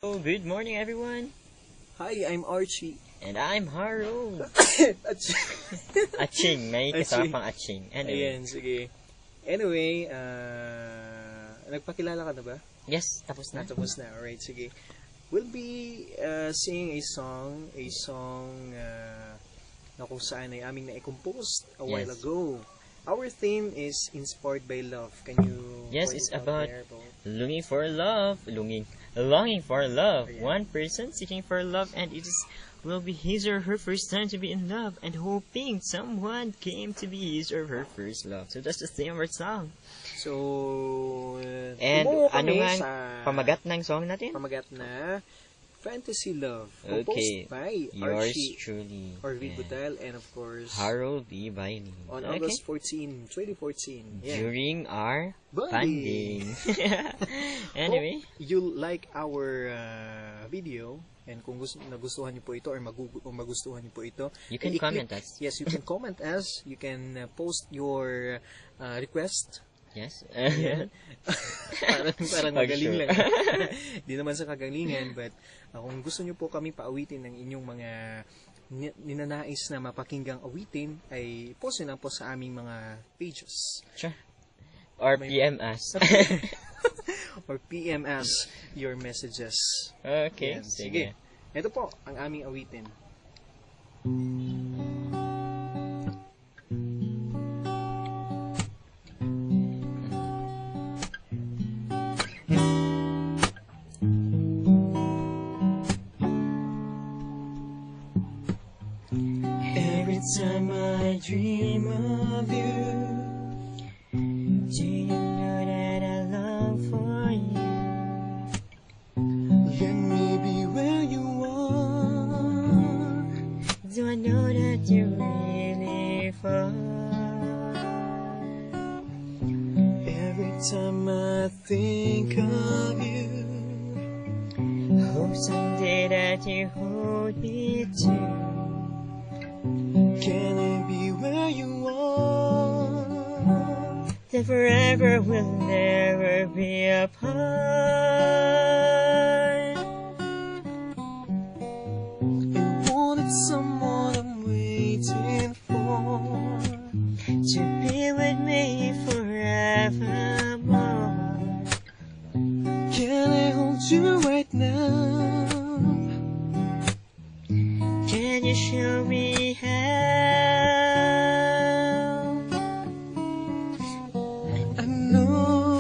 Oh, good morning, everyone. Hi, I'm Archie. And I'm Harold. Aching. Aching, may kasama Aching. pang aching. Anyway, Ayan, sige. Anyway, nagpakilala ka na ba? yes, tapos na. Tapos na. Alright, sige. We'll be singing a song na kung saan ay aming na-compose a while Yes. ago. Our theme is inspired by love. Can you Yes, point it's it out about there, Bo? Longing for love. Longing for love. Ayan. One person seeking for love, and will be his or her first time to be in love, and hoping someone came to be his or her first love. So that's the theme of our song. So, And tumungo ano kami nga sa pamagat ng song natin? pamagat na Fantasy Love, Okay. composed by Yours Archie truly. Orville and Butal, and of course, Harold B. Bailey. on Okay. August 14, 2014. Yeah. During our Bonding. funding. Anyway, Hope you like our video, and kung nagustuhan niyo po ito or magustuhan niyo po ito, you can i-click- comment us. Yes, you can comment us. You can post your request. Yes. Ayan. parang Pag magaling sure. lang. Di naman sa kagalingan, but kung gusto niyo po kami paawitin ng inyong mga ninanais na mapakinggang awitin, ay post nyo lang po sa aming mga pages. Sure. Or May- PM us. Or PM us your messages. Okay, Yan, sige. Ito po ang aming awitin. Every time I dream of you, Do you know that I long for you? let me be where you are. Do I know that you really fall? Every time I think of you, Hope someday that you hold me too. can I be where you are? That forever will never be apart. I wanted someone I'm waiting for. To be with me forevermore. Can I hold you right now? Can you show me how? I know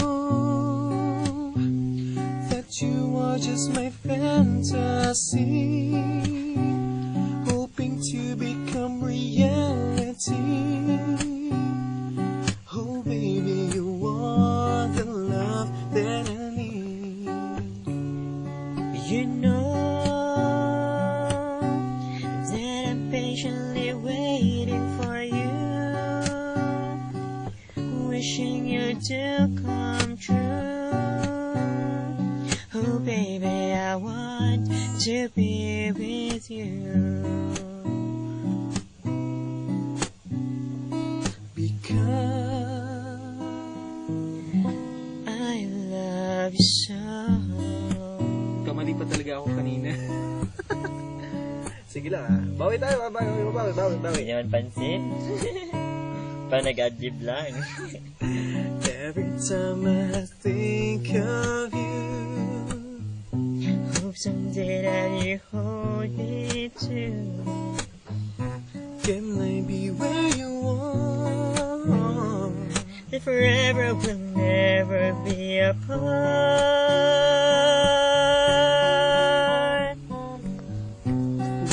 that you are just my fantasy, hoping to become reality. Oh baby, you are the love that I need. You know that I'm patiently waiting for you, wishing you to come true. Oh baby, I want to be with you. Because I love you so. kamali pa talaga ako kanina. Sige lang ah. Bawi tayo, bawi. Hindi naman pansin. Panag-adlib lang. Every time I think of you, Hope someday that you hold me too. can I be where you are? That forever will never be apart.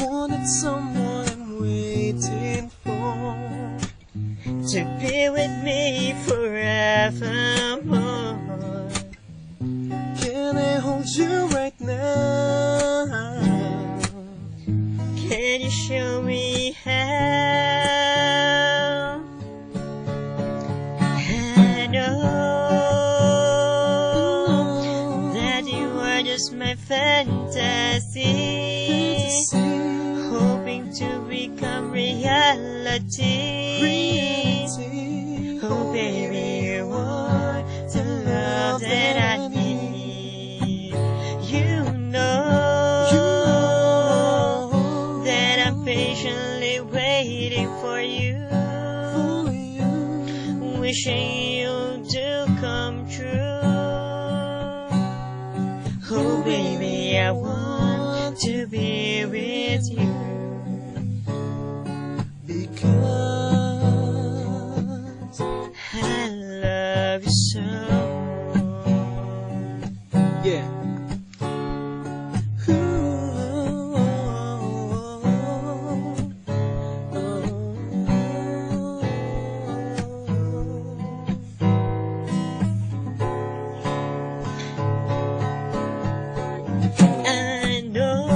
Wanted someone I'm waiting for. To be with me forevermore. Can I hold you right now? Can you show me how? I know that you are just my fantasy, hoping to become reality. Oh baby, you are the love that I need. You know Oh baby, I want to be with you. Because I love you so. yeah. I know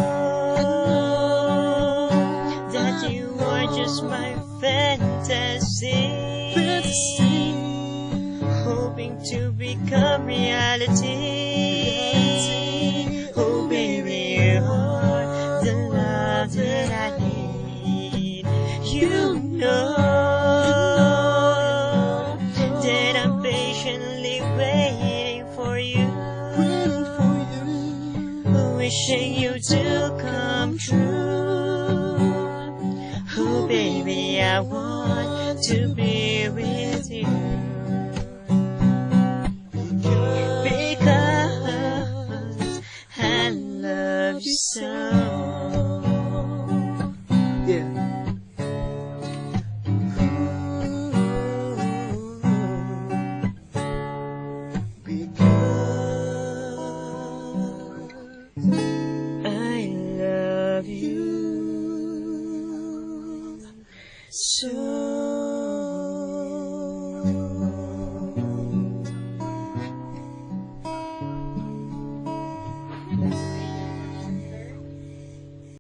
that you are just my fantasy, hoping to become reality. Oh baby, you are the love that I need. You know that I'm patiently waiting for you, wishing you to come true. Oh baby, I want to be with you. Because I love you so.